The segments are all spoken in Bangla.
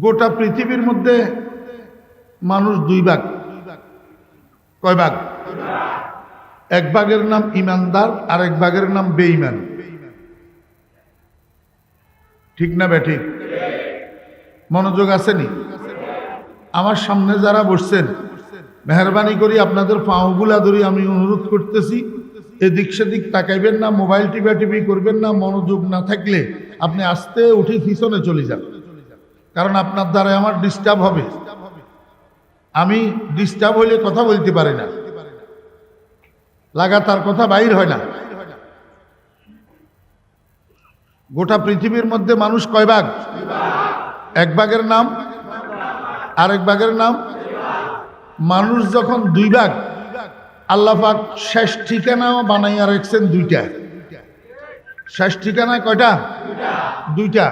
গোটা পৃথিবীর মধ্যে মানুষ দুই ভাগ। কয় ভাগ? এক ভাগের নাম ইমানদার আর এক ভাগের নাম বেঈমান। ঠিক না বেঠিক? মনোযোগ আসেনি? আমার সামনে যারা বসছেন, মেহরবানি করি আপনাদের পাওগুলা ধরি আমি অনুরোধ করতেছি, এদিক সেদিক তাকাইবেন না, মোবাইল টিপি করবেন না। মনোযোগ না থাকলে আপনি আস্তে উঠে পিছনে চলে যান, কারণ আপনার দ্বারা আমার ডিস্টার্ব হবে। আমি ডিস্টার্ব হইলে কথা বলতে পারি না, লাগাতার কথা বাইর হয় না। গোটা পৃথিবীর মধ্যে মানুষ কয় ভাগ? এক ভাগের নাম আরেক ভাগের নাম। মানুষ যখন দুই ভাগ, আল্লাহ পাক শেষ ঠিকানাও বানাইয়া রাখছেন দুইটা। শেষ ঠিকানা কয়টা? দুইটা।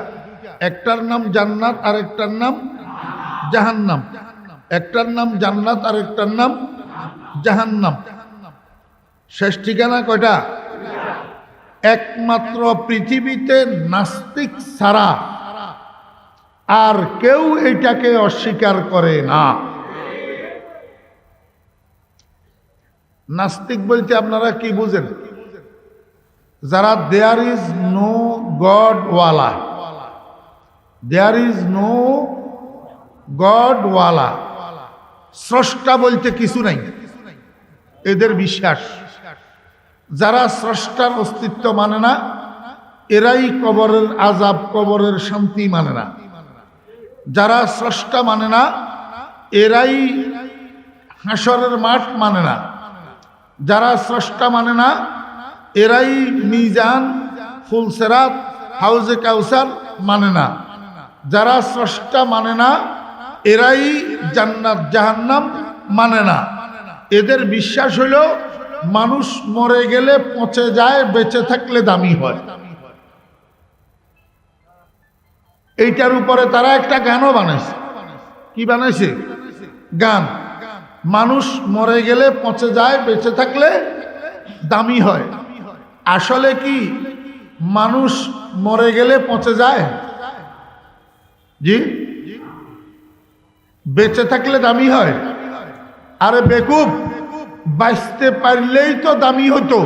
একটার নাম জান্নাত আর একটার নাম জাহান্নাম। একটার নাম জান্নাত আর একটার নাম জাহান্নাম। শেষ ঠিকানা কয়টা? একমাত্র পৃথিবীতে নাস্তিক ছাড়া আর কেউ এটাকে অস্বীকার করে না। নাস্তিক বলতে আপনারা কি বুঝেন? যারা দেয়ার ইজ নো গড ওয়ালা, দেয়ার ইজ নো গড ওয়ালা, স্রষ্টা বলতে কিছু নাই, এদের বিশ্বাস। যারা স্রষ্টার অস্তিত্ব মানে না, এরাই কবরের আযাব, কবরের শান্তি মানে না। যারা স্রষ্টা মানে না, এরাই হাসরের মাঠ মানে না। যারা স্রষ্টা মানে না, এরাই মিজান, ফুলসেরাত, হাউজে কাউসার মানে না। যারা স্রষ্টা মানে না, এরাই জান্নাত জাহান্নাম মানে না। এদের বিশ্বাস হইল মানুষ মরে গেলে পচে যায়, বেঁচে থাকলে দামি হয়। এইটার উপরে তারা একটা গানও বানাইছে। কি বানাইছে? গান। মানুষ মরে গেলে পচে যায়, বেঁচে থাকলে দামি হয়। আসলে কি মানুষ মরে গেলে পচে যায়? জি? বেঁচে থাকলে দামি হয়? আরে বেকুব, বাঁচতে পারলেই তো দামি হতো।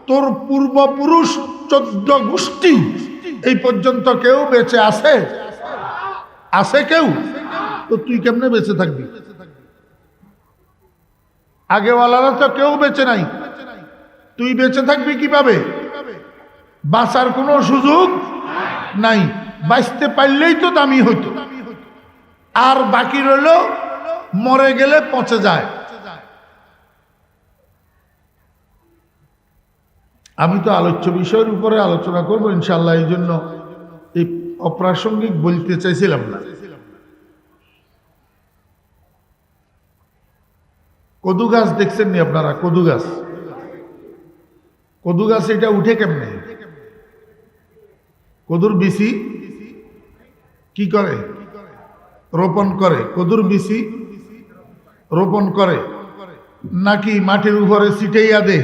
তোর পূর্বপুরুষ 14 গোষ্ঠী এই পর্যন্ত কেউ বেঁচে আছে? আছে কেউ? তো তুই কেমনে বেঁচে থাকবি? আগেওয়ালারা তো কেউ বেঁচে নাই, তুই বেঁচে থাকবি কিভাবে? বাঁচার কোনো সুযোগ নাই। বাঁচতে পারলেই তো দামি হইতো। আর বাকি রইল মরে গেলে পচে যায়। আমি তো আলোচ্য বিষয়ের উপরে আলোচনা করবো ইনশাল্লাহ, এই জন্য এই অপ্রাসঙ্গিক বলতে চাইছিলাম না। কদু গাছ দেখছেন নি আপনারা? কদু গাছ, কদু গাছ এটা উঠে কেমনে? কদুর বিচি কি করে? রোপণ করে। কদুর বিচি রোপণ করে নাকি মাটির উপরে ছিটাইয়া দে?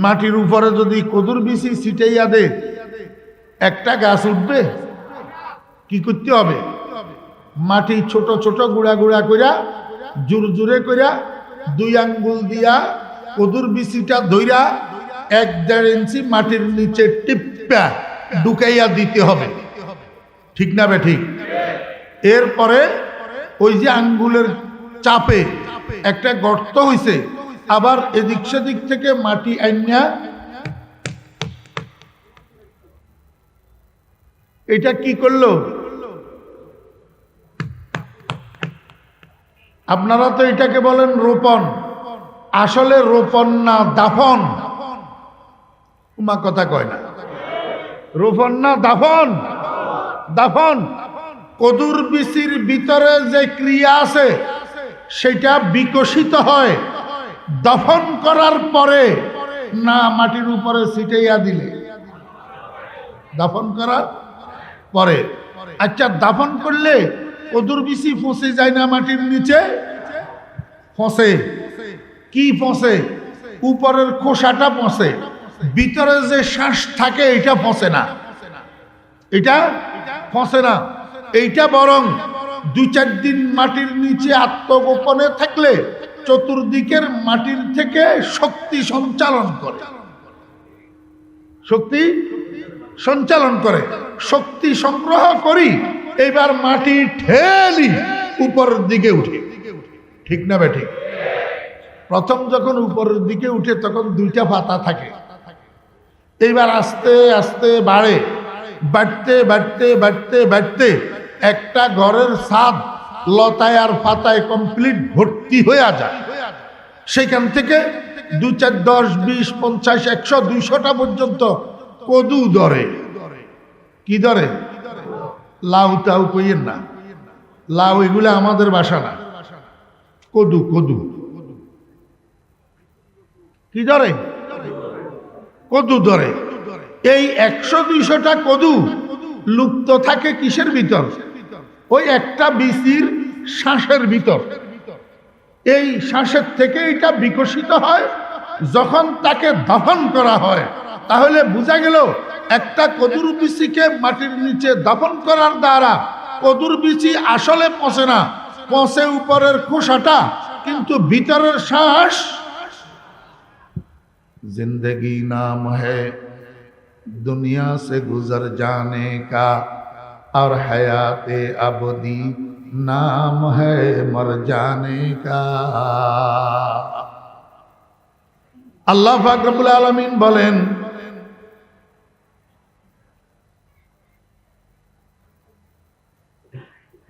মাটির উপরে যদি কদুর বিচি ছিটাইয়া দে, একটা গাছ উঠবে? কি করতে হবে? মাটি ছোট ছোট গুড়া গুড়া কইরা, জোর জোরে কইরা 2 আঙ্গুল দিয়া কদুর বিচিটা ধইরা 1-1.5 ইঞ্চি মাটির নিচে টিপ্পা ঢুকাইয়া দিতে হবে। ঠিক না বে ঠিক? এরপরে ওই যে আঙ্গুলের চাপে একটা গর্ত হইছে, আবার এদিক সেদিক থেকে মাটি আইনা এটা কি করলো? আপনারা তো এটাকে বলেন রোপণ, আসলে রোপণ না, দাফন। উমা কথা কয় না। রোপণ না দাফন? দাফন। কদুর বিচির ভিতরে যে ক্রিয়া আছে সেটা বিকশিত হয় দাফন করার পরে, না মাটির উপরে ছিটাইয়া দিলে? দাফন করার পরে। আচ্ছা, দাফন করলে কদুর বিচি ফসে যায় না মাটির নিচে? ফসে। কি ফসে? উপরের খোসাটা ফসে, ভিতরে যে শ্বাস থাকে এটা ফসে না। এটা পচে না। এইটা বরং 2-4 দিন মাটির নিচে আত্মগোপনে থাকলে চতুর্দিকের মাটির থেকে শক্তি সঞ্চালন করে, শক্তি সঞ্চালন করে, শক্তি সংগ্রহ করি, এবার মাটি ঠেলি উপরের দিকে উঠে। ঠিক না বে ঠিক? প্রথম যখন উপরের দিকে উঠে তখন 2টা পাতা থাকে, এইবার আস্তে আস্তে বাড়ে, বাড়তে বাড়তে বাড়তে বাড়তে একটা ঘরের ছাদ লতায় আর পাতায় কমপ্লিট ভর্তি হয়ে যায়। সেখান থেকে 2, 4, 10, 20, 50, 100, 200টা পর্যন্ত কদু ধরে। কি ধরে? লাউ টাউ কইয়েন না, লাউ এগুলো আমাদের বাসা না, কদু কদু। কি ধরে? কদু ধরে। এই 100-200টা কদু লুপ্ত থাকে কিসের ভিতর? ওই একটা বিচির শ্বাসের ভিতর। এই শ্বাসের থেকে এটা বিকশিত হয়। যখন তাকে দফন করা হয় তাহলে বোঝা গেল একটা কদুর বিচিকে মাটির নিচে দফন করার দ্বারা কদুর বিচি আসলে পচে না, পচে উপরের খোসাটা, কিন্তু ভিতরের শ্বাস। जिंदगी नाम है दुनिया से गुजर जाने का और हयाते अबदी नाम है मर जाने का। আল্লাহ পাক রব্বুল আলামিন বলেন,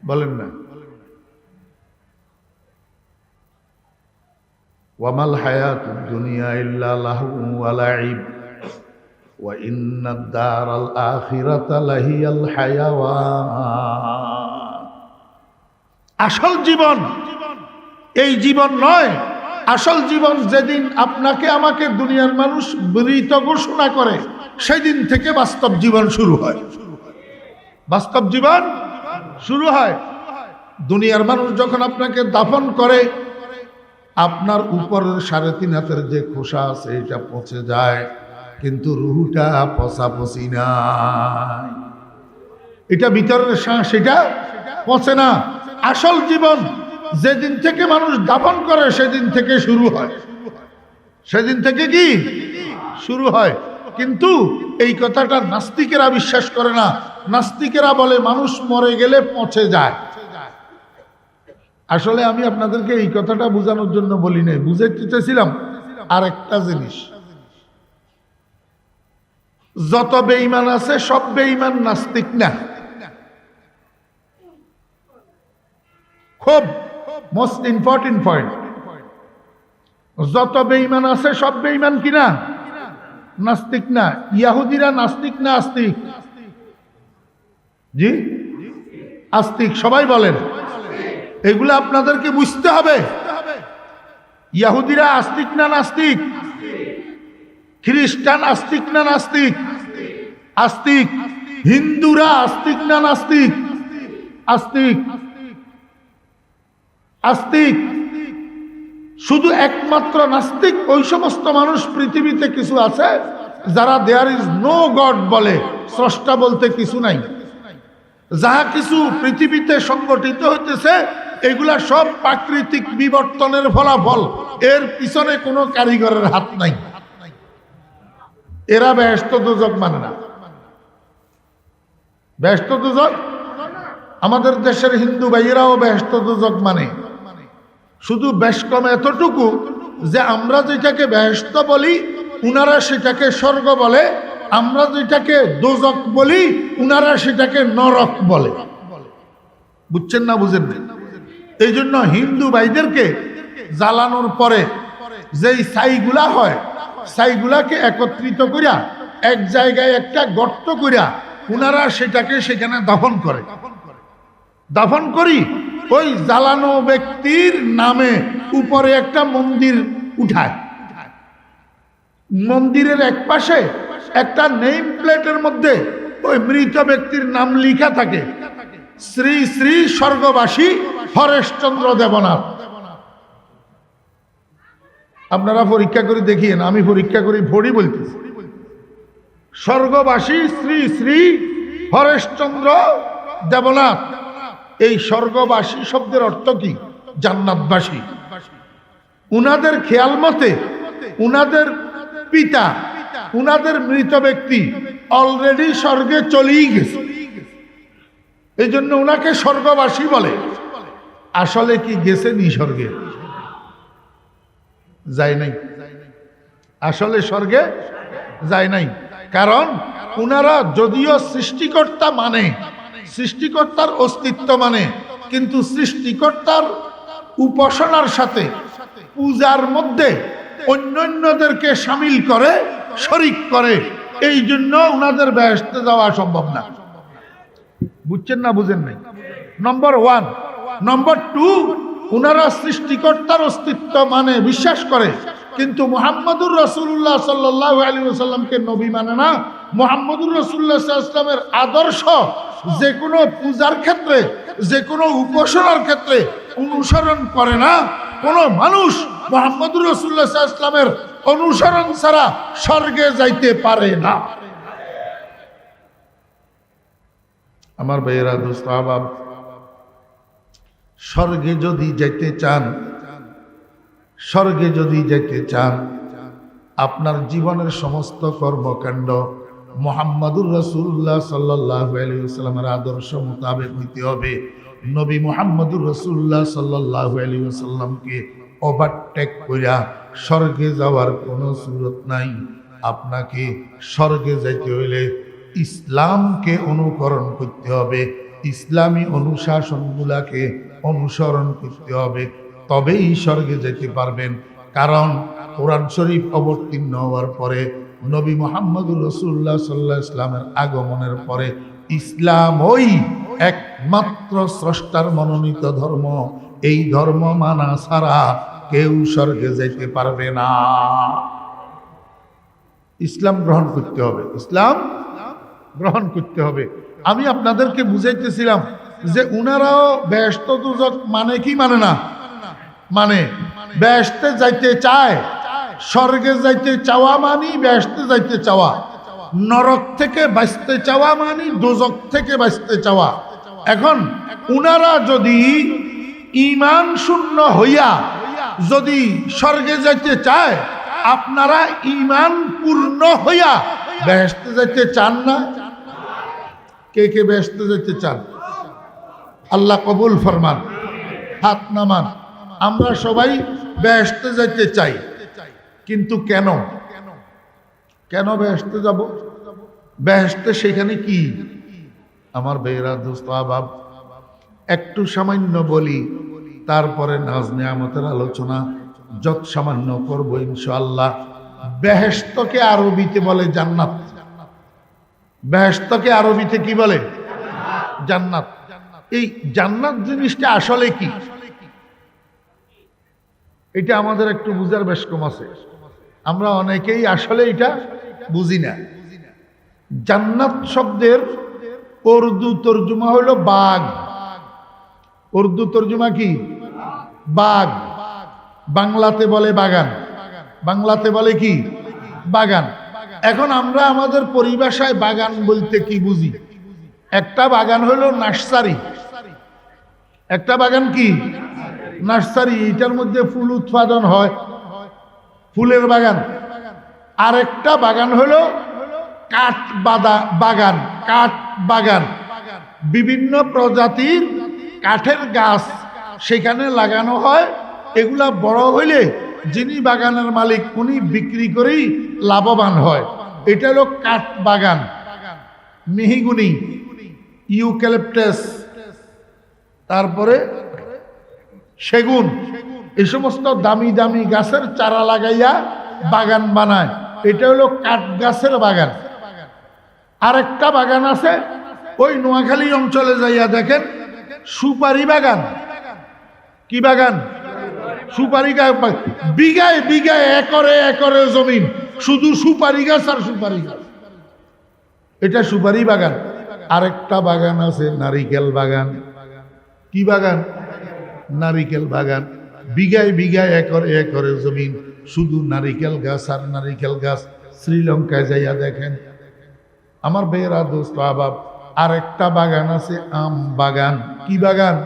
বলেন না, ওয়ামাল হায়াতুদ দুনিয়া ইল্লা লাহু ওয়া লাইব ওয়া ইন্নাদ দারাল আখিরাতা লাহিয়াল হায়াওয়ান। আসল জীবন এই জীবন নয়। আসল জীবন যেদিন আপনাকে আমাকে দুনিয়ার মানুষ মৃত ঘোষণা করে সেদিন থেকে বাস্তব জীবন শুরু হয়। বাস্তব জীবন শুরু হয়। দুনিয়ার মানুষ যখন আপনাকে দাফন করে আপনার উপরের 3.5 হাতের যে খোসা আছে এটা পচে যায়, কিন্তু রুহুটা পচাপচি নাই। এটা ভিতরের শ্বাস, এটা পচে না। আসল জীবন যেদিন থেকে মানুষ দাফন করে সেদিন থেকে শুরু হয়। সেদিন থেকে কি শুরু হয়? কিন্তু এই কথাটা নাস্তিকেরা বিশ্বাস করে না। নাস্তিকেরা বলে মানুষ মরে গেলে পচে যায়। আসলে আমি আপনাদেরকে এই কথাটা বোঝানোর জন্য বলি নাই, বুঝাইতে চেয়েছিলাম আর একটা জিনিস। যত বেঈমান আছে সব বেঈমান নাস্তিক না। খুব মোস্ট ইম্পর্টেন্ট পয়েন্ট। যত বেঈমান আছে সব বেঈমান কিনা? নাস্তিক না। ইহুদিরা নাস্তিক না আস্তিক? জি আস্তিক। সবাই বলেন। এগুলো আপনাদেরকে বুঝতে হবে। ইহুদিরা আস্তিক না নাস্তিক? খ্রিস্টান আস্তিক না নাস্তিক? আস্তিক। হিন্দুরা আস্তিক না নাস্তিক? আস্তিক। আস্তিক। শুধু একমাত্র নাস্তিক ওই সমস্ত মানুষ পৃথিবীতে কিছু আছে যারা দেয়ার ইজ নো গড বলে, স্রষ্টা বলতে কিছু নাই। যাহা কিছু পৃথিবীতে সংগঠিত হইতেছে এগুলা সব প্রাকৃতিক বিবর্তনের ফলাফল, এর পিছনে কোনো কারিগরের হাত নাই। এরা বেহেশত দোজক মানে না। বেহেশত দোজক আমাদের দেশের হিন্দু ভাইয়েরাও বেহেশত দোজক মানে। শুধু বেশ কম এতটুকু যে আমরা যেটাকে বেহেশত বলি উনারা সেটাকে স্বর্গ বলে, আমরা যেটাকে দোজক বলি উনারা সেটাকে নরক বলে। বুঝছেন না বুঝেন না? এই জন্য হিন্দু ভাইদেরকে জ্বালানোর পরে যেই ছাইগুলা হয় ছাইগুলাকে একত্রিত করিয়া এক জায়গায় একটা গর্ত করিয়া উনারা সেটাকে সেখানে দাফন করে। দাফন করি ওই জ্বালানো ব্যক্তির নামে উপরে একটা মন্দির উঠায়। মন্দিরের এক পাশে একটা নেম প্লেটের মধ্যে ওই মৃত ব্যক্তির নাম লেখা থাকে, শ্রী শ্রী স্বর্গবাসী হরেশচন্দ্র দেবনাথ। আপনারা পরীক্ষা করে দেখিয়েন, আমি পরীক্ষা করি ভরি বলতেছি। স্বর্গবাসী শ্রী শ্রী হরেশচন্দ্র দেবনাথ এই স্বর্গবাসী শব্দের অর্থ কি? জান্নাতবাসী। উনাদের খেয়াল মতে উনাদের পিতা, উনাদের মৃত ব্যক্তি অলরেডি স্বর্গে চলেই গেছে, এই জন্য উনাকে স্বর্গবাসী বলে। আসলে কি গেছেনি স্বর্গে? যায় নাই। আসলে স্বর্গে যায় নাই, কারণ উনারা যদিও সৃষ্টিকর্তা মানে, সৃষ্টিকর্তার অস্তিত্ব মানে, কিন্তু সৃষ্টিকর্তার উপাসনার সাথে পূজার মধ্যে অন্যান্যদেরকে শামিল করে, শরিক করে, এই জন্য উনাদের বেহেশতে যাওয়া সম্ভব না। বুঝছেন না বুঝেন নাই? নম্বর 1। নম্বর 2, উনারা সৃষ্টিকর্তার অস্তিত্ব মানে, বিশ্বাস করে, কিন্তু মুহাম্মদুর রাসূলুল্লাহ সাল্লাল্লাহু আলাইহি ওয়াসাল্লামকে নবী মানে না। মুহাম্মদুর রাসূলুল্লাহ সাল্লাল্লাহু আলাইহি ওয়াসাল্লামের আদর্শ যে কোনো পূজার ক্ষেত্রে, যে কোনো উপাসনার ক্ষেত্রে অনুসরণ করে না। কোনো মানুষ মুহাম্মদুর রাসূলুল্লাহ সাল্লাল্লাহু আলাইহি ওয়াসাল্লামের অনুসরণ ছাড়া স্বর্গে যাইতে পারে না। আমার ভাইয়েরা, দোস্ত আহবাব, স্বর্গে যদি যেতে চান, স্বর্গে যদি যেতে চান, আপনার জীবনের সমস্ত কর্মকাণ্ড মুহাম্মদুর রাসূলুল্লাহ সাল্লাল্লাহু আলাইহি ওয়াসাল্লামের আদর্শ মোতাবেক হইতে হবে। নবী মুহাম্মদুর রাসূলুল্লাহ সাল্লাল্লাহু আলাইহি ওয়াসাল্লামকে ওভারটেক কইরা স্বর্গে যাওয়ার কোনো সুরত নাই। আপনাকে স্বর্গে যাইতে হইলে ইসলামকে অনুকরণ করতে হবে, ইসলামী অনুশাসনগুলাকে অনুসরণ করতে হবে, তবেই স্বর্গে যেতে পারবেন। কারণ কোরআন শরীফ অবতীর্ণ হওয়ার পরে, নবী মুহাম্মদুর রাসূলুল্লাহ সাল্লাল্লাহু আলাইহি ওয়াসাল্লামের আগমনের পরে ইসলামই একমাত্র স্রষ্টার মনোনীত ধর্ম। এই ধর্ম মানা ছাড়া কেউ স্বর্গে যেতে পারবে না। ইসলাম গ্রহণ করতে হবে, ইসলাম গ্রহণ করতে হবে। আমি আপনাদেরকে বুঝাইতেছিলাম যে উনারাও বেহেশত দুজক মানে কি মানে না, মানে বেহেশতে যাইতে চায়। স্বর্গে যাইতে চাওয়া মানি বেহেশতে যাইতে চাওয়া, নরক থেকে বাঁচতে চাওয়া মানি দোজক থেকে বাঁচতে চাওয়া। এখন উনারা যদি ঈমান শূন্য হইয়া যদি স্বর্গে যাইতে চায়, আপনারা ঈমান পূর্ণ হইয়া বেহেশতে যাইতে চান না? কে কে বেহেশতে যাইতে চান? আল্লাহ কবুল ফরমান, হাত নামান। আমরা সবাই বেহেশতে যাইতে চাই, কিন্তু কেন? কেন বেহেশতে যাব? বেহেশতে সেখানে কি? আমার ভাইয়েরা, দোস্ত আহবাব, একটু সামান্য বলি, তারপরে নাজ নেয়ামতের আলোচনা যত সামান্য করবো ইনশাআল্লাহ। বেহেশতকে আরবিতে বলে জান্নাত। বেহেশতকে আরবিতে কি বলে? জান্নাত। এই জান্নাত জিনিসটা আসলে কি, এটা আমাদের একটু বুঝার বেশ কম আছে। আমরা অনেকেই আসলে এটা বুঝি না। জান্নাত শব্দের উর্দু তর্জমা হলো বাগ। উর্দু তর্জমা কি? বাগ। বাংলাতে বলে বাগান। বাংলাতে বলে কি? বাগান। এখন আমরা আমাদের পরিভাষায় বাগান বলতে কি বুঝি? একটা বাগান হলো নার্সারি। একটা বাগান কি? নার্সারি। এটার মধ্যে ফুল উৎপাদন হয়, ফুলের বাগান। আরেকটা বাগান হলো কাঠ বাগান। কাঠ বাগান, বিভিন্ন প্রজাতির কাঠের গাছ সেখানে লাগানো হয়। এগুলা বড় হইলে যিনি বাগানের মালিক উনি বিক্রি করেই লাভবান হয়। এটা হলো কাঠ বাগান। মেহগুনি, ইউক্যালিপটাস, তারপরে সেগুন, এই সমস্ত দামি দামি গাছের চারা লাগাইয়া বাগান বানায়। এটা হলো কাঠ গাছের বাগান। আরেকটা বাগান আছে, ওই নোয়াখালী অঞ্চলে যাইয়া দেখেন, সুপারি বাগান। কি বাগান? সুপারি গাছ। বিঘায় বিঘায়, একরে একরে জমিন শুধু সুপারি গাছ আর সুপারি গাছ। এটা সুপারি বাগান। আরেকটা বাগান আছে নারিকেল বাগান। কি বাগান? নারিকেল বাগান। বিঘায় বিঘায়, একরে একরে জমিন শুধু নারিকেল গাছ আর নারিকেল গাছ। শ্রীলঙ্কায় যাইয়া দেখেন। আমার ভাইয়েরা, দোস্ত আহবাব, আর একটা বাগান আছে আম বাগান। কি বাগান?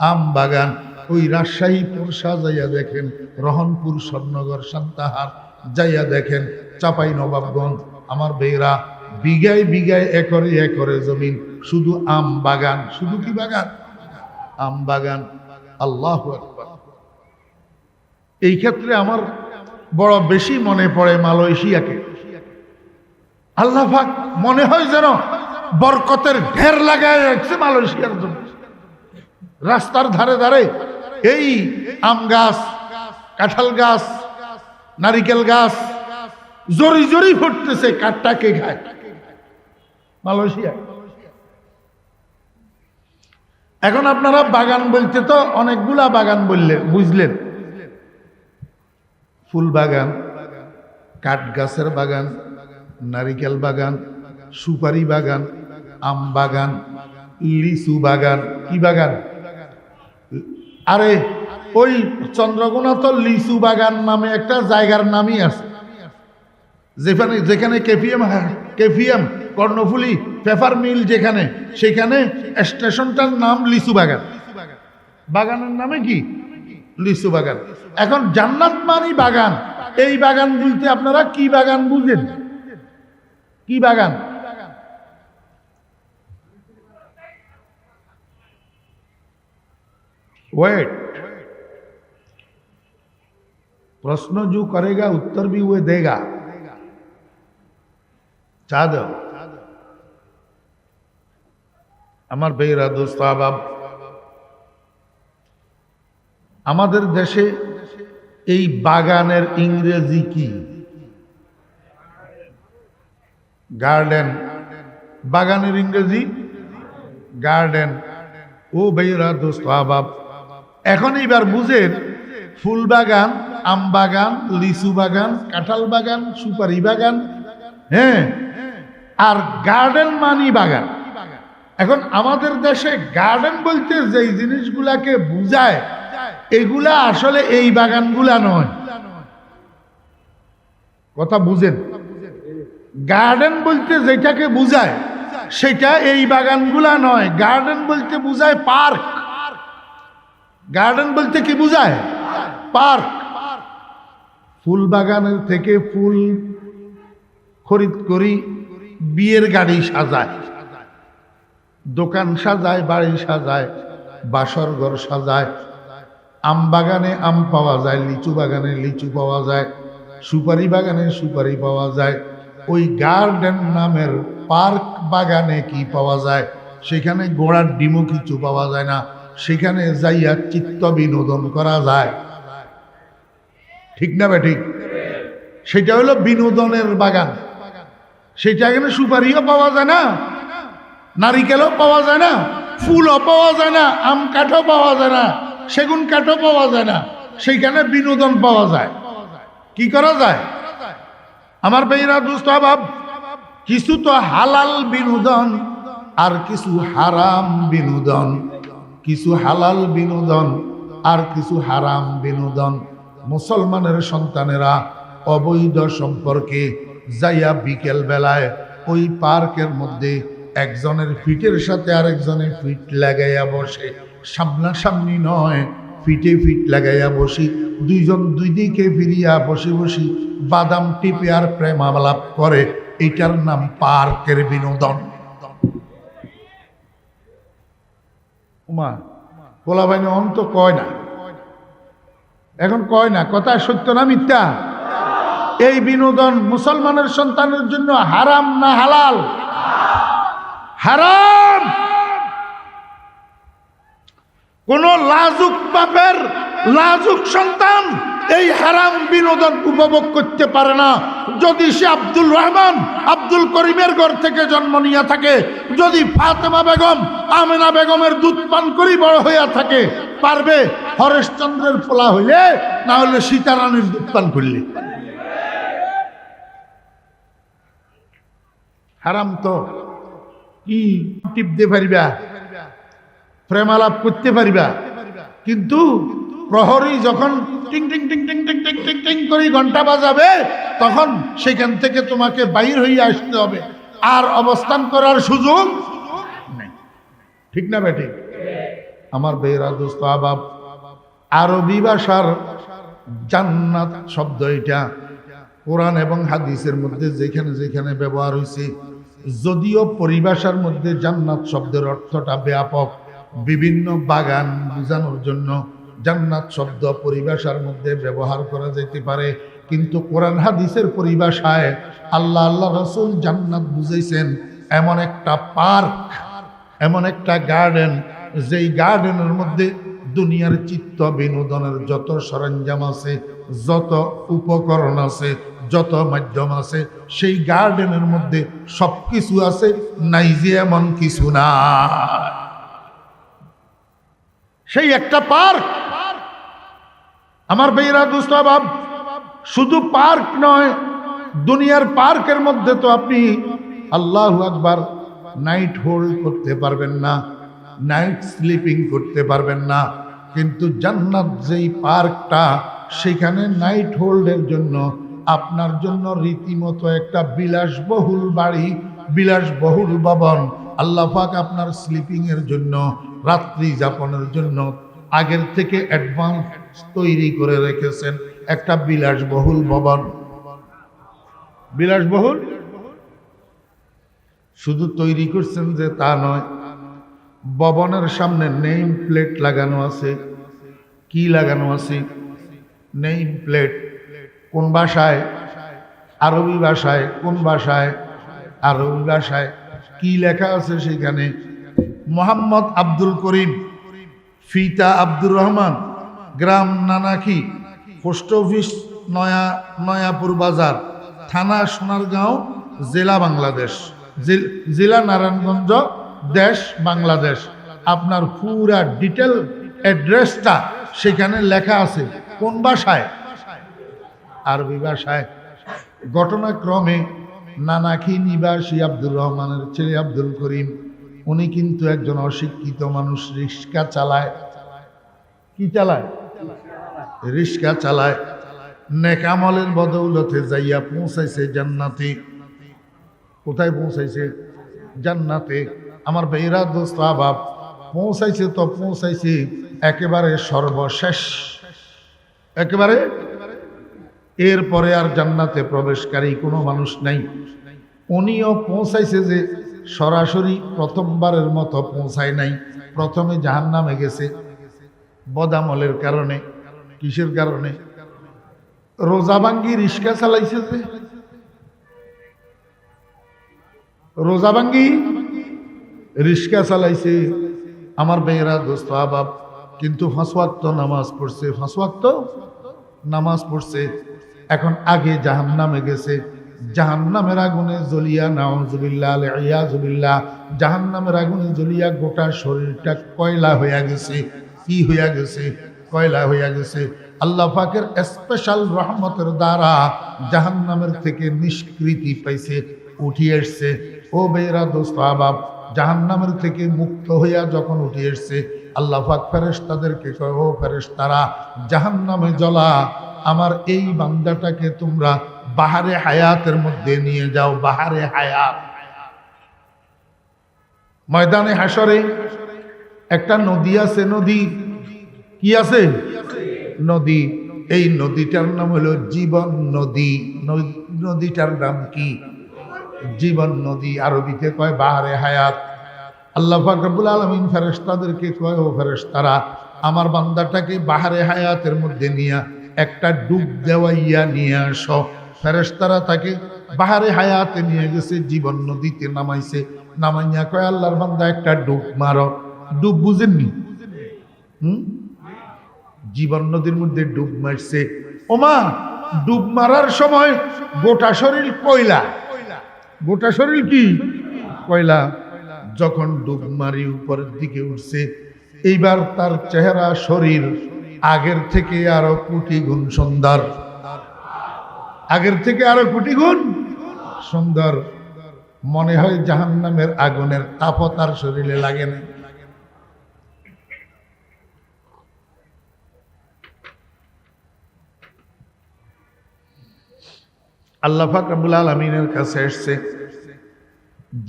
আম বাগান। ওই রাজশাহীপুর সাজাইয়া দেখেন, রহনপুর, স্বর্ণগর, সান্তাহার যাইয়া দেখেন, চাপাই নবাবগঞ্জ, আমার বেয়েরা বিঘায় বিঘায়, একরে একরে জমিন, শুধু আম বাগান। শুধু কি বাগান? আম বাগান। আল্লাহু আকবার। এই ক্ষেত্রে আমার বড় বেশি মনে পড়ে মালয়েশিয়াকে। আল্লাহ পাক মনে হয় যেন বরকতের ঢের লাগায় রাখছে মালয়েশিয়ার জন্য। রাস্তার ধারে ধারে এই আম গাছ, কাঁঠাল গাছ, নারিকেল গাছ জরি জরি ফুটতেছে। কাঠটা কে খায়? মালয়েশিয়া। এখন আপনারা বাগান বলতে তো অনেকগুলা বাগান বললেন, বুঝলেন? ফুল বাগান, কাঠ গাছের বাগান, নারিকেল বাগান, সুপারি বাগান, আম বাগান, লিচু বাগান। কি বাগান? আরে ওই চন্দ্রকোনা তো লিচু বাগান নামে একটা জায়গার নামই আছে, যেখানে যেখানে কেপিএম কর্ণফুলি পেপার মিল যেখানে, সেখানে স্টেশনটার নাম লিচু বাগান। বাগানের নামে কি? লিচু বাগান। এখন জান্নাত মানি বাগান। এই বাগান বলতে আপনারা কি বাগান বুঝেন? কি বাগান? वेट, प्रश्न जो करेगा उत्तर भी वो देगा। चा दो আমার বেরা দোস্ত আবাব, আমাদের দেশে এই বাগানের ইংরেজি কি? গার্ডেন। বাগানের ইংরেজি গার্ডেন। ও বেরা দোস্ত আবাব, এখন এইবার বুঝেন, ফুল বাগান, আম বাগান, লিচু বাগান, কাঁঠাল বাগান, সুপারি বাগান, হ্যাঁ, আর গার্ডেন মানি বাগান। এখন আমাদের দেশে গার্ডেন বলতে যেই জিনিসগুলাকে বুঝায়, এগুলা আসলে এই বাগানগুলা নয়। কথা বুঝেন? গার্ডেন বলতে যেটাকে বুঝায় সেটা এই বাগানগুলা নয়। গার্ডেন বলতে বুঝায় পার্ক। গার্ডেন বলতে কি বুঝায়? পার্ক। ফুল বাগানের থেকে ফুল খরিদ করি, বিয়ের গাড়ি সাজায়, দোকান সাজায়, বাড়ি সাজায়, বাসর ঘর সাজায়। আম বাগানে আম পাওয়া যায়, লিচু বাগানে লিচু পাওয়া যায়, সুপারি বাগানে সুপারি পাওয়া যায়। ওই গার্ডেন নামের পার্ক বাগানে কি পাওয়া যায়? সেখানে ঘোড়ার ডিমও কিছু পাওয়া যায় না। সেখানে যাইয়া চিত্ত বিনোদন করা যায়। ঠিক না বে ঠিক? সেটা হলো বিনোদনের বাগান। সেটা এখানে সুপারিও পাওয়া যায় না, নারিকেলও পাওয়া যায় না, ফুলও পাওয়া যায় না, আম কাঠও পাওয়া যায় না, সেগুন কাঠও পাওয়া যায় না। সেইখানে বিনোদন পাওয়া যায়। কি করা যায়? আমার ভাইরা দোস্ত আবাব, কিছু তো হালাল বিনোদন আর কিছু হারাম বিনোদন। কিছু হালাল বিনোদন আর কিছু হারাম বিনোদন। মুসলমানের সন্তানেরা অবৈধ সম্পর্কে যাইয়া বিকেল বেলায় ওই পার্কের মধ্যে একজনের ফিটের সাথে আরেকজনের ফিট লাগাইয়া বসে, সামনাসামনি নয়, ফিটে ফিট লাগাইয়া বসি, দুইজন দুই দিকে ফিরিয়া বসে বসি বাদাম টিপে আর প্রেম আলাপ করে। এটার নাম পার্কের বিনোদন। উমা পোলা বাইনে অন্ত কয় না, এখন কয় না, কথা সত্য না মিথ্যা? এই বিনোদন মুসলমানের সন্তানের জন্য হারাম না হালাল? হারাম। কোন লাজুক বাপের লাজুক সন্তান এই হারাম বিনোদন উপভোগ করতে পারে না। যদি সে আব্দুল রহমান আব্দুল করিমের ঘর থেকে জন্ম নিয়ে থাকে, যদি ফাতেমা বেগম আমেনা বেগমের দুধ পান করি বড় হইয়া থাকে, পারবে হরেশচন্দ্রের ফোলা হইলে, না হলে সীতারানীর দুধ পান করলে। হারাম তো কি টিপতে পারিবা, প্রেমালাপ করতে পারিবা, কিন্তু প্রহরী যখন টিং টিং টিং টিং টিং টিং টিং টিং করে ঘন্টা বাজাবে, তখন সেখান থেকে তোমাকে বাইর হইয়া আসতে হবে। আর অবস্থান করার সুযোগ ঠিক না বেঠিক? আমার বেরা দোস্ত আবাব, আরবি ভাষার জান্নাত শব্দ এটা কোরআন এবং হাদিসের মধ্যে যেখানে যেখানে ব্যবহার হয়েছে, যদিও পরিভাষার মধ্যে জান্নাত শব্দের অর্থটা ব্যাপক, বিভিন্ন বাগান বোঝানোর জন্য জান্নাত শব্দ পরিভাষার মধ্যে ব্যবহার করা যেতে পারে, কিন্তু কোরআন হাদিসের পরিভাষায় আল্লাহ রসুল জান্নাত বুঝাইছেন এমন একটা পার্ক, এমন একটা গার্ডেন, যেই গার্ডেনের মধ্যে দুনিয়ার চিত্ত বিনোদনের যত সরঞ্জাম আছে, যত উপকরণ আছে, যত মাধ্যম আছে, সেই গার্ডেনের মধ্যে সবকিছু আছে, নাই যে এমন কিছু না। সেই একটা পার্ক। আমার বেইরা দোস্ত বাব, শুধু পার্ক নয়, দুনিয়ার পার্কের মধ্যে তো আপনি আল্লাহু আকবার নাইট হোল্ড করতে পারবেন না, নাইট স্লিপিং করতে পারবেন না, কিন্তু জান্নাত যেই পার্কটা, সেখানে নাইট হোল্ডের জন্য আপনার জন্য রীতিমতো একটা বিলাসবহুল বাড়ি, বিলাসবহুল ভবন আল্লাহ পাক আপনার স্লিপিং এর জন্য, রাত্রি যাপনের জন্য আগের থেকে অ্যাডভান্স তৈরি করে রেখেছেন একটা বিলাসবহুল ভবন। বিলাসবহুল শুধু তৈরি করছেন যে তা নয়, ভবনের সামনে নেম প্লেট লাগানো আছে। কি লাগানো আছে? Name plate. কোন ভাষায়? আরবি ভাষায়। কোন ভাষায়? আরবি ভাষায়। কি লেখা আছে সেখানে? মোহাম্মদ আব্দুল করিম, ফিতা আব্দুর রহমান, গ্রাম নানাকি, পোস্ট অফিস নয়াপুর বাজার, থানা সোনারগাঁও, জেলা বাংলাদেশ, জেলা নারায়ণগঞ্জ, দেশ বাংলাদেশ। আপনার পুরা ডিটেল অ্যাড্রেসটা সেখানে লেখা আছে। কোন ভাষায়? আরবি ভাষায়। ঘটনাক্রমে নানাকি নিবাসী আব্দুর রহমানের ছেলে আব্দুল করিম, উনি কিন্তু একজন অশিক্ষিত মানুষ, রিক্সা চালায়। কি চালায়? রিক্সা চালায়। নেকামলের বদৌলতে যাইয়া পৌঁছাইছে জান্নাতে। কোথায় পৌঁছাইছে? জান্নাতে। আমার বেইরা দোস্ত আবাব, পৌঁছাইছে তো পৌঁছাইছে একেবারে সর্বশেষ, একেবারে। এরপরে আর জান্নাতে প্রবেশকারী কোনো মানুষ নাই। উনিও পৌঁছাইছে যে সরাসরি প্রথমবারের মতো পৌঁছায় নাই, প্রথমে জাহান্নামে গেছে বদামলের কারণে। কিসের কারণে? রোজা ভাঙ্গি রিক্সা চালাইছে যে, রোজা ভাঙ্গি রিক্সা চালাইছে। আমার বেয়েরা দোস্ত আবাব, কিন্তু 5 ওয়াক্ত নামাজ পড়ছে, 5 ওয়াক্ত নামাজ পড়ছে। এখন আগে জাহান্নামে গেছে, জাহান্নামের আগুনে জ্বলিয়া, নাউজুবিল্লাহ আলিয়াজুবিল্লাহ, জাহান্নামের আগুনে জ্বলিয়া গোটা শরীরটা কয়লা হইয়া গেছে। কি হইয়া গেছে? কয়লা হইয়া গেছে। আল্লাহ পাকের স্পেশাল রহমতের দ্বারা জাহান্নামের থেকে নিষ্কৃতি পাইছে, উঠিয়ে এসছে। ও বেরা দোস্ত আবাব, জাহান্নামের থেকে মুক্ত হইয়া যখন উঠে এসছে, আল্লাহ পাক ফেরেশতাদেরকে কয়, ও ফেরেশতারা, জাহান্নামে জ্বলা আমার এই বান্দাটাকে তোমরা বাহারে হায়াতের মধ্যে নিয়ে যাও। বাহারে হায়াত। ময়দানে হাসরে একটা নদী আছে। নদী কি আছে? নদী। এই নদীটার নাম হলো জীবন নদী। নদীটার নাম কি? জীবন নদী। আরবিতে কয় বাহারে হায়াত। আল্লাহ পাক রব্বুল আলামিন ফেরেশতাদেরকে কয়, ও ফেরেশতারা, আমার বান্দাটাকে বাহারে হায়াতের মধ্যে নিয়ে একটা ডুব দেওয়াইয়া নিয়ে আসো। ফেরেশতারা তাকে বাহারে হায়াতে নিয়ে গেছে, জীবন নদীতে নামাইছে। নামাইয়া কয়, আল্লাহর বান্দা একটা ডুব মারো। ডুব বুঝেননি? জীবন নদীর মধ্যে ডুব মারছে। ওমা, ডুব মারার সময় গোটা শরীর কয়লা। গোটা শরীর কি? কয়লা। যখন ডুব মারি উপরের দিকে উঠছে, এইবার তার চেহারা, শরীর আগের থেকে আরো কোটি গুণ সুন্দর। আগের থেকে আরো কোটি গুণ সুন্দর। মনে হয় জাহান্নামের আগুনের তাপ তার শরীরে লাগে না। আল্লাহ পাক রব্বুল আলামিনের কাছে এসেছে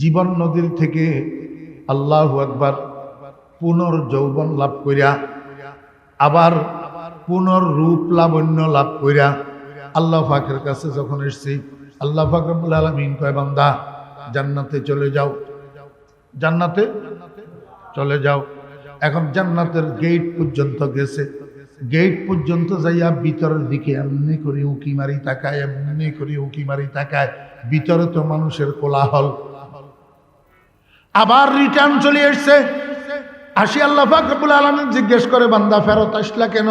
জীবন নদীর থেকে। আল্লাহু আকবার। পুনর্যৌবন লাভ করিয়া আবার পুনর্রূপ লাবণ্য লাভ করিয়া আল্লাহ পাকের কাছে যখন এসেছি, আল্লাহ পাক রব্বুল আলামিন কয় বান্দা জান্নাতে চলে যাও, জান্নাতে চলে যাও। এখন জান্নাতের গেট পর্যন্ত গেছে, গেট পর্যন্ত যাইয়া ভিতরের দিকে এমনি করে উঁকি মারি তাকায়, এমনি করে উঁকি মারি তাকায়, ভিতরে তো মানুষের কোলাহল। আবার রিটার্ন চলে এসছে, আসি আল্লাহ পাক রব্বুল আলামিন জিজ্ঞেস করে বান্দা ফেরত আসলা কেন?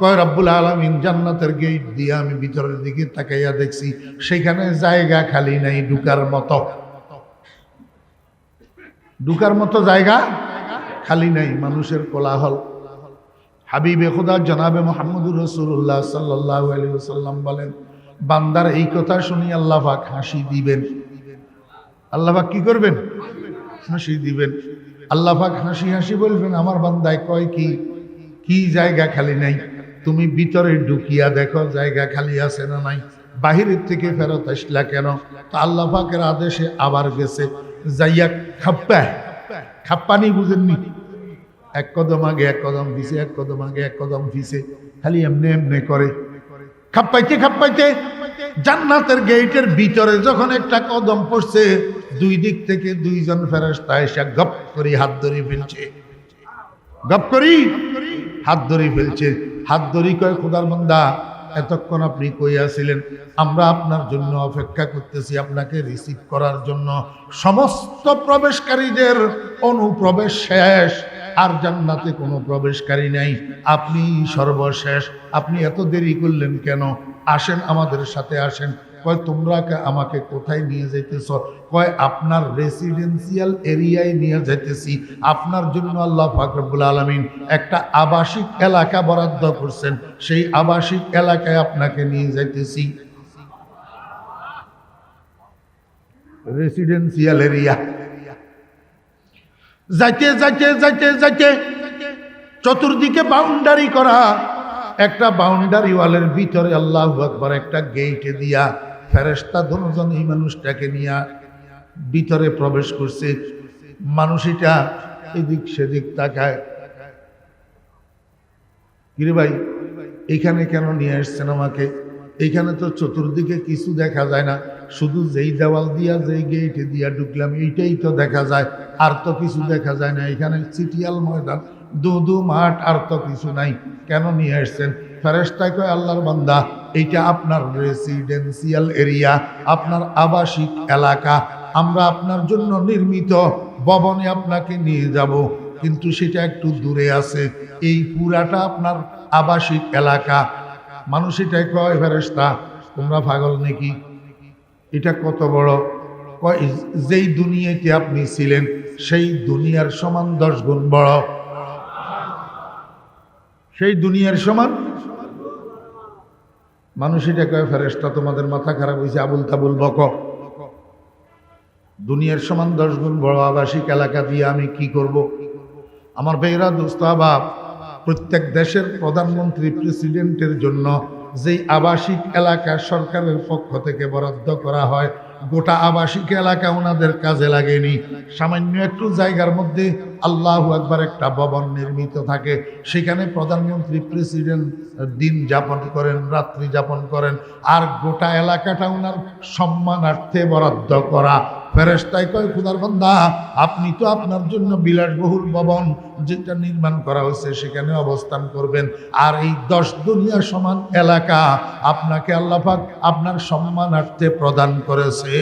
কয় রব্বুল আলামিন জান্নাতের গেট দিয়ে আমি ভিতরের দিকে তাকাইয়া দেখছি সেখানে জায়গা খালি নাই, ঢুকার মতো জায়গা খালি নাই, মানুষের কোলাহল। হাবিবে খুদা জনাবে মুহাম্মদুর রাসূলুল্লাহ সাল্লাল্লাহু আলাইহি ওয়াসাল্লাম বলেন, বান্দার এই কথা শুনি আল্লাহ পাক হাসি দিবেন। আল্লাহ পাক কি করবেন? হাসি দিবেন। আল্লাহ পাক হাসি হাসি বলবেন, আমার বান্দায় কয় কি জায়গা খালি নাই? তুমি ভিতরে ঢুকিয়া দেখো জায়গা খালি আছে না নাই। বাহিরের থেকে ফেরত আসলা কেন? তো আল্লাহ পাকের আদেশে আবার গেছে, যাইয়া খাপ্পানি বুঝেননি, এক কদম আগে এক কদম পিছে, এক কদম আগে এক কদম পিছে, খালি এমনি এমনি করে খাপ্পাইতে জান্নাতের গেটের ভিতরে যখন একটা কদম পড়ছে, দুই দিক থেকে দুইজন ফেরেশতা এসে গপ করে হাত ধরে ফেলছে, গপ করি হাত ধরে ফেলছে। হাত ধরি কয় খোদার বান্দা এতক্ষণ আপনি কই আছিলেন? আমরা আপনার জন্য অপেক্ষা করতেছি আপনাকে রিসিভ করার জন্য। সমস্ত প্রবেশকারীদের অনুপ্রবেশ শেষ, আর জান্নাতে কোনো প্রবেশকারী নাই, আপনি সর্বশেষ। আপনি এত দেরি করলেন কেন? আসেন আমাদের সাথে আসেন। কয় তোমরা আমাকে কোথায় নিয়ে যাইতেছ? কয় আপনার রেসিডেন্সিয়াল এরিয়ায় নিয়ে যাইতেছি। আপনার জন্য আল্লাহ পাক রব্বুল আলামিন একটা আবাসিক এলাকা বরাদ্দ করছেন, সেই আবাসিক এলাকায় আপনাকে নিয়ে যাইতেছি। Residential area. যাইতে যাইতে যাইতে যাইতে চতুর্দিকে বাউন্ডারি করা, একটা বাউন্ডারি ওয়ালের ভিতরে আল্লাহু আকবার একটা গেটে দিয়া ফেরেশতা দুজন এই মানুষটাকে নিয়ে ভিতরে প্রবেশ করছে। মানুষটা এদিক সেদিক তাকায়, কিরে ভাই এইখানে কেন নিয়ে আসছেন আমাকে? এইখানে তো চতুর্দিকে কিছু দেখা যায় না, শুধু যেই দেওয়াল দিয়া যেই গেটে দিয়া ঢুকলাম এইটাই তো দেখা যায়, আর তো কিছু দেখা যায় না। এখানে সিটিয়াল ময়দান, দু মাঠ, আর তো কিছু নাই, কেন নিয়ে আসছেন? ফেরেশতা কয় আল্লাহর বান্দা এইটা আপনার রেসিডেন্সিয়াল এরিয়া, আপনার আবাসিক এলাকা। আমরা আপনার জন্য নির্মিত ভবনে আপনাকে নিয়ে যাব, কিন্তু সেটা একটু দূরে আছে। এই পুরাটা আপনার আবাসিক এলাকা। মানুষ এটাই কয় ফেরেশতা তোমরা পাগল নাকি? এটা কত বড়? কয় যেই দুনিয়াতে আপনি ছিলেন সেই দুনিয়ার সমান 10 গুণ বড়, সেই দুনিয়ার সমান। মানুষ এটা কয় ফেরেশতা তোমাদের মাথা খারাপ হয়েছে, আবুল তাবুল বক। দুনিয়ার সমান 10 গুণ বড় আবাসিক এলাকা দিয়ে আমি কি করব? আমার ভাইরা দোস্ত আবাব, প্রত্যেক দেশের প্রধানমন্ত্রী প্রেসিডেন্টের জন্য যেই আবাসিক এলাকা সরকারের পক্ষ থেকে বরাদ্দ করা হয়, গোটা আবাসিক এলাকা ওনাদের কাজে লাগেনি। সামান্য একটু জায়গার মধ্যে আল্লাহু আকবার একটা ভবন নির্মিত থাকে, সেখানে প্রধানমন্ত্রী প্রেসিডেন্ট দিন যাপন করেন, রাত্রি যাপন করেন, আর গোটা এলাকাটা ওনার সম্মানার্থে বরাদ্দ করা। ফেরেশতাই কয় খোদার বান্দা আপনি তো আপনার জন্য বিলাসবহুল ভবন যেটা নির্মাণ করা হয়েছে সেখানে অবস্থান করবেন, আর এই 10 দুনিয়া সমান এলাকা আপনাকে আল্লাহ পাক আপনার সম্মানার্থে প্রদান করেছে।